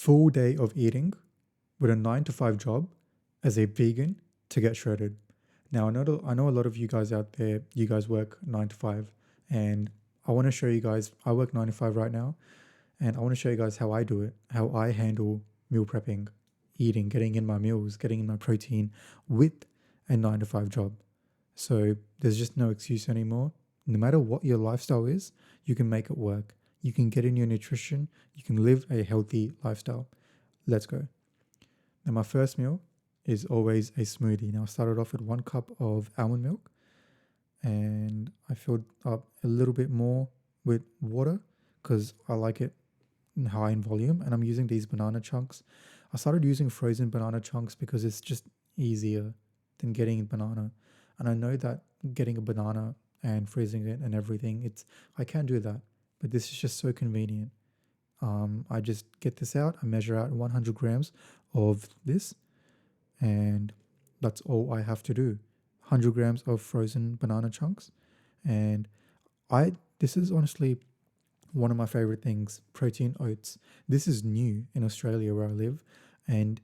full day of eating with a 9 to 5 job as a vegan to get shredded. Now, I know a lot of you guys out there, you guys work 9 to 5, and I want to show you guys, I work 9 to 5 right now, and I want to show you guys how I do it, how I handle meal prepping, eating, getting in my meals, getting in my protein with a 9 to 5 job. So there's just no excuse anymore. No matter what your lifestyle is, you can make it work. You can get in your nutrition. You can live a healthy lifestyle. Let's go. Now, my first meal is always a smoothie. Now, I started off with 1 cup of almond milk, and I filled up a little bit more with water because I like it high in volume, and I'm using these banana chunks. I started using frozen banana chunks because it's just easier than getting a banana. And I know that getting a banana and freezing it and everything, I can't do that. But this is just so convenient. I just get this out, I measure out 100 grams of this, and that's all I have to do. 100 grams of frozen banana chunks. And this is honestly one of my favorite things, protein oats. This is new in Australia where I live, and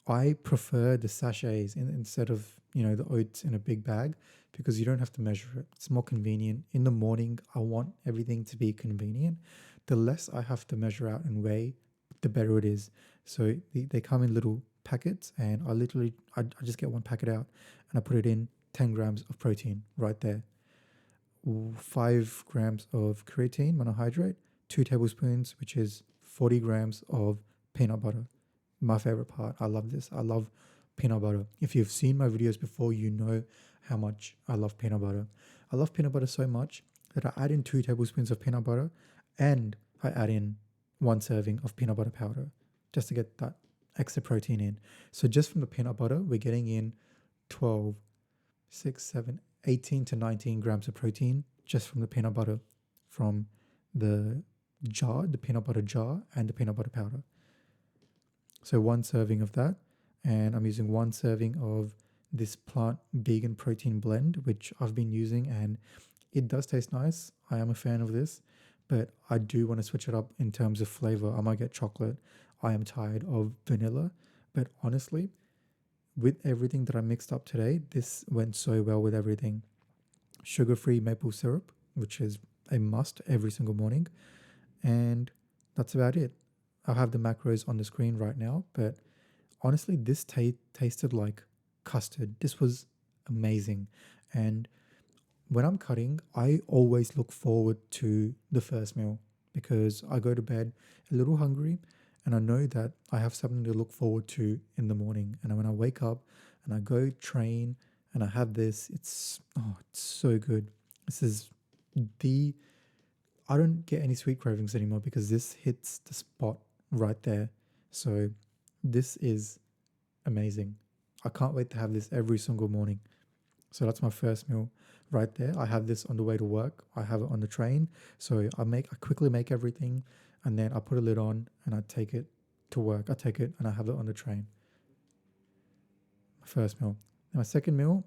I prefer the sachets instead of, the oats in a big bag because you don't have to measure it. It's more convenient. In the morning, I want everything to be convenient. The less I have to measure out and weigh, the better it is. So they come in little packets, and I just get one packet out and I put it in 10 grams of protein right there. 5 grams of creatine monohydrate, 2 tablespoons, which is 40 grams of peanut butter. My favorite part. I love this. I love peanut butter. If you've seen my videos before, you know how much I love peanut butter. I love peanut butter so much that I add in 2 tablespoons of peanut butter, and I add in 1 serving of peanut butter powder just to get that extra protein in. So just from the peanut butter, we're getting in 12, 6, 7, 18 to 19 grams of protein just from the peanut butter, from the jar, the peanut butter jar, and the peanut butter powder. So 1 serving of that, and I'm using 1 serving of this plant vegan protein blend, which I've been using, and it does taste nice. I am a fan of this, but I do want to switch it up in terms of flavor. I might get chocolate. I am tired of vanilla, but honestly, with everything that I mixed up today, this went so well with everything. Sugar-free maple syrup, which is a must every single morning, and that's about it. I have the macros on the screen right now, but honestly, this tasted like custard. This was amazing. And when I'm cutting, I always look forward to the first meal because I go to bed a little hungry, and I know that I have something to look forward to in the morning. And when I wake up and I go train and I have this, it's so good. This is I don't get any sweet cravings anymore because this hits the spot right there. So this is amazing. I can't wait to have this every single morning. So that's my first meal right there. I have this on the way to work. I have it on the train. So I quickly make everything, and then I put a lid on and I take it to work. I take it and I have it on the train. My first meal. Now my second meal,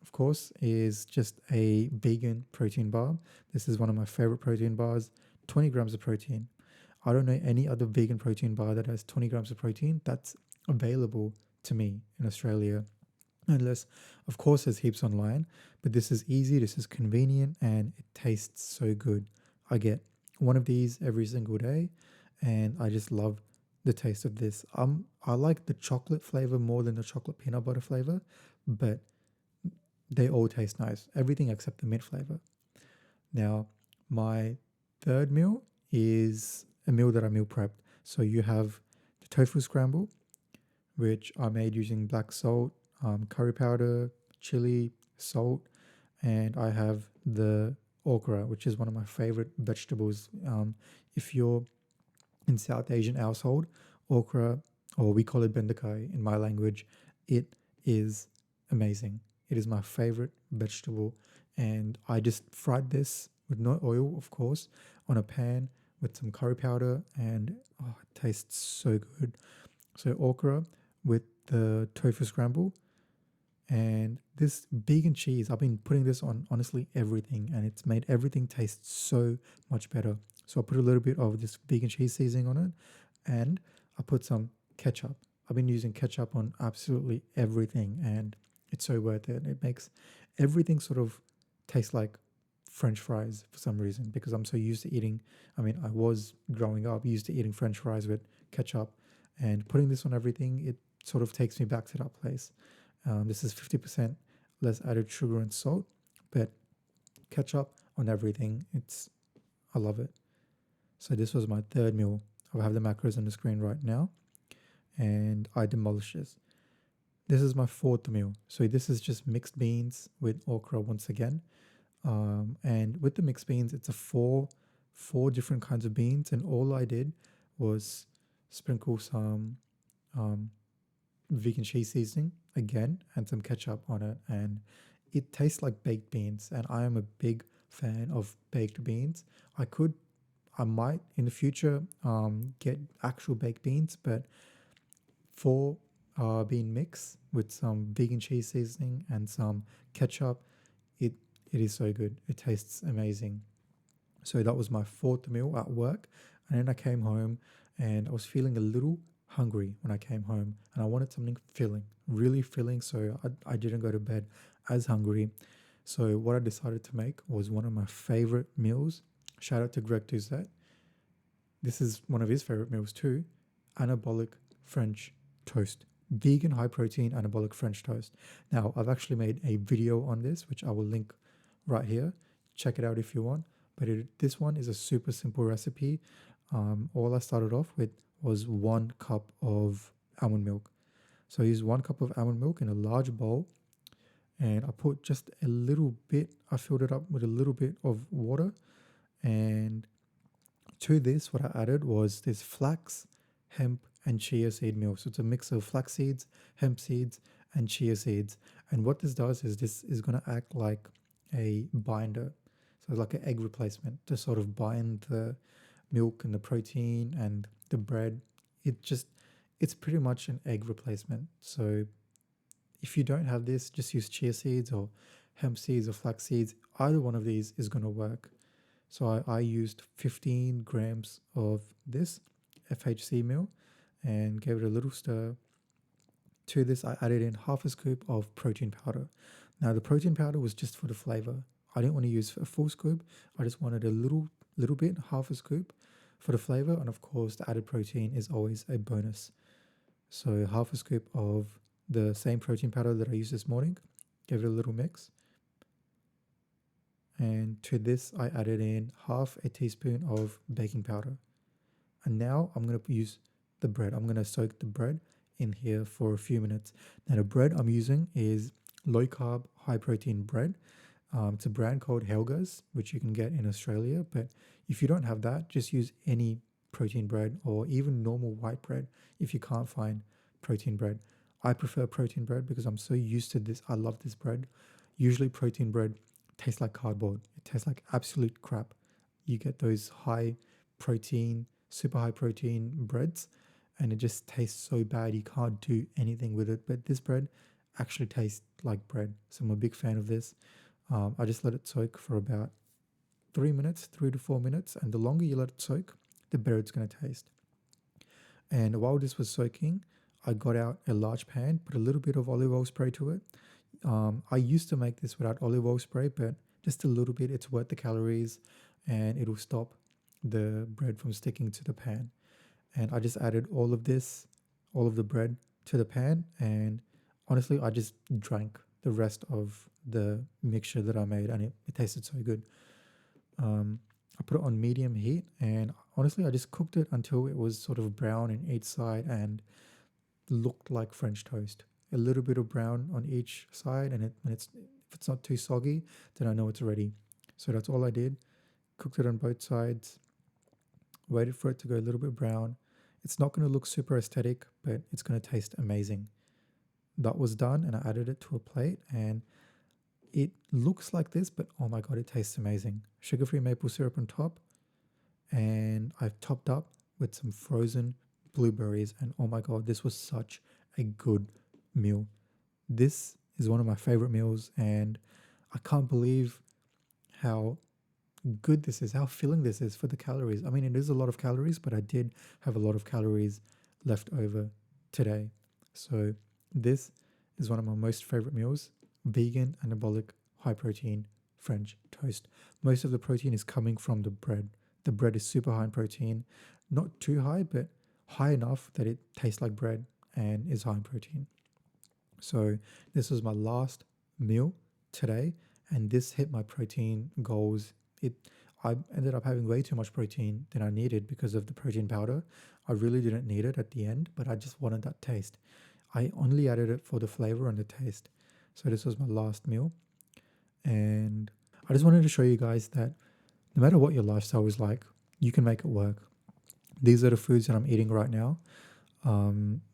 of course, is just a vegan protein bar. This is one of my favorite protein bars, 20 grams of protein. I don't know any other vegan protein bar that has 20 grams of protein that's available to me in Australia. Unless, of course, there's heaps online, but this is easy, this is convenient, and it tastes so good. I get one of these every single day, and I just love the taste of this. I like the chocolate flavor more than the chocolate peanut butter flavor, but they all taste nice. Everything except the mint flavor. Now, my third meal is a meal that I meal prepped. So you have the tofu scramble, which I made using black salt, curry powder, chili, salt, and I have the okra, which is one of my favorite vegetables. If you're in South Asian household, okra, or we call it bendakai in my language, it is amazing. It is my favorite vegetable, and I just fried this with no oil, of course, on a pan with some curry powder, and it tastes so good. So okra with the tofu scramble, and this vegan cheese. I've been putting this on honestly everything, and it's made everything taste so much better. So I put a little bit of this vegan cheese seasoning on it, and I put some ketchup. I've been using ketchup on absolutely everything, and it's so worth it. It makes everything sort of taste like French fries for some reason, because I'm so used to eating. I mean, I was growing up used to eating French fries with ketchup, and putting this on everything, it sort of takes me back to that place. This is 50% less added sugar and salt, but ketchup on everything. I love it. So this was my third meal. I'll have the macros on the screen right now, and I demolish this. This is my fourth meal. So this is just mixed beans with okra once again. And with the mixed beans, it's a four different kinds of beans, and all I did was sprinkle some um, vegan cheese seasoning again and some ketchup on it, and it tastes like baked beans. And I am a big fan of baked beans. I might in the future get actual baked beans, but for bean mix with some vegan cheese seasoning and some ketchup, it it is so good. It tastes amazing. So that was my fourth meal at work. And then I came home and I was feeling a little hungry when I came home, and I wanted something filling, really filling. So I didn't go to bed as hungry. So what I decided to make was one of my favorite meals. Shout out to Greg Tuzet. This is one of his favorite meals too. Anabolic French toast. Vegan high protein anabolic French toast. Now, I've actually made a video on this, which I will link right here. Check it out if you want. But this one is a super simple recipe. All I started off with was 1 cup of almond milk. So I used 1 cup of almond milk in a large bowl, and I put just a little bit, I filled it up with a little bit of water. And to this, what I added was this flax, hemp, and chia seed meal. So it's a mix of flax seeds, hemp seeds, and chia seeds. And what this does is this is going to act like a binder. So like an egg replacement to sort of bind the milk and the protein and the bread. It's pretty much an egg replacement. So if you don't have this, just use chia seeds or hemp seeds or flax seeds. Either one of these is going to work. So I used 15 grams of this FHC meal and gave it a little stir. To this, I added in half a scoop of protein powder. Now, the protein powder was just for the flavor. I didn't want to use a full scoop. I just wanted a little bit, half a scoop for the flavor. And of course, the added protein is always a bonus. So half a scoop of the same protein powder that I used this morning. Gave it a little mix. And to this, I added in half a teaspoon of baking powder. And now I'm going to use the bread. I'm going to soak the bread in here for a few minutes. Now, the bread I'm using is low carb, high protein bread. It's a brand called Helga's, which you can get in Australia. But if you don't have that, just use any protein bread or even normal white bread if you can't find protein bread. I prefer protein bread because I'm so used to this. I love this bread. Usually, protein bread tastes like cardboard. It tastes like absolute crap. You get those high protein, super high protein breads, and it just tastes so bad. You can't do anything with it. But this bread actually tastes like bread. So I'm a big fan of this. I just let it soak for about 3 minutes, 3 to 4 minutes. And the longer you let it soak, the better it's going to taste. And while this was soaking, I got out a large pan, put a little bit of olive oil spray to it. I used to make this without olive oil spray, but just a little bit, it's worth the calories and it'll stop the bread from sticking to the pan. And I just added all of the bread to the pan. And honestly, I just drank the rest of the mixture that I made, and it tasted so good. I put it on medium heat, and honestly, I just cooked it until it was sort of brown in each side and looked like French toast. A little bit of brown on each side, and if it's not too soggy, then I know it's ready. So that's all I did. Cooked it on both sides. Waited for it to go a little bit brown. It's not going to look super aesthetic, but it's going to taste amazing. That was done, and I added it to a plate, and it looks like this, but oh my god, it tastes amazing. Sugar-free maple syrup on top, and I've topped up with some frozen blueberries, and oh my god, this was such a good meal. This is one of my favorite meals, and I can't believe how good this is, how filling this is for the calories. I mean, it is a lot of calories, but I did have a lot of calories left over today. So this is one of my most favorite meals: vegan, anabolic, high protein French toast. Most of the protein is coming from the bread. The bread is super high in protein, not too high, but high enough that it tastes like bread and is high in protein. So this was my last meal today, and this hit my protein goals. I ended up having way too much protein than I needed because of the protein powder. I really didn't need it at the end, but I just wanted that taste. I only added it for the flavor and the taste. So this was my last meal, and I just wanted to show you guys that no matter what your lifestyle is like, you can make it work. These are the foods that I'm eating right now.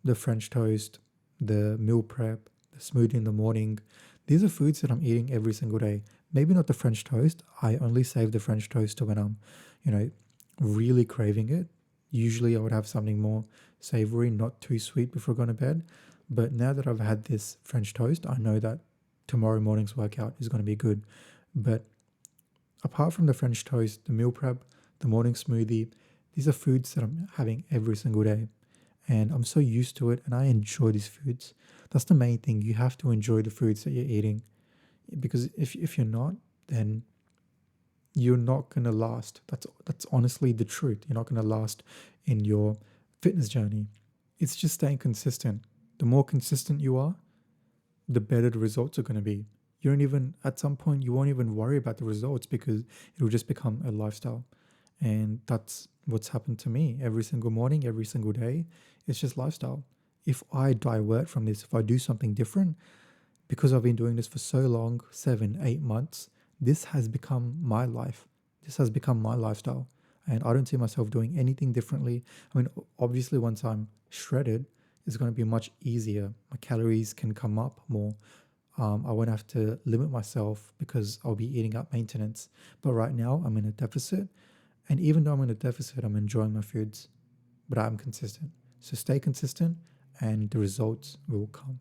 The French toast, the meal prep, the smoothie in the morning. These are foods that I'm eating every single day. Maybe not the French toast. I only save the French toast to when I'm, really craving it. Usually I would have something more savory, not too sweet before going to bed. But now that I've had this French toast, I know that tomorrow morning's workout is going to be good. But apart from the French toast, the meal prep, the morning smoothie, these are foods that I'm having every single day. And I'm so used to it and I enjoy these foods. That's the main thing. You have to enjoy the foods that you're eating. Because if you're not, then you're not gonna last. That's honestly the truth. You're not gonna last in your fitness journey. It's just staying consistent. The more consistent you are, the better the results are gonna be. You don't even at some point you won't even worry about the results because it will just become a lifestyle. And that's what's happened to me every single morning, every single day. It's just lifestyle. If I divert from this, if I do something different, because I've been doing this for so long, 7, 8 months, this has become my life. This has become my lifestyle. And I don't see myself doing anything differently. I mean, obviously, once I'm shredded, it's going to be much easier. My calories can come up more. I won't have to limit myself because I'll be eating up maintenance. But right now, I'm in a deficit. And even though I'm in a deficit, I'm enjoying my foods, but I'm consistent. So stay consistent and the results will come.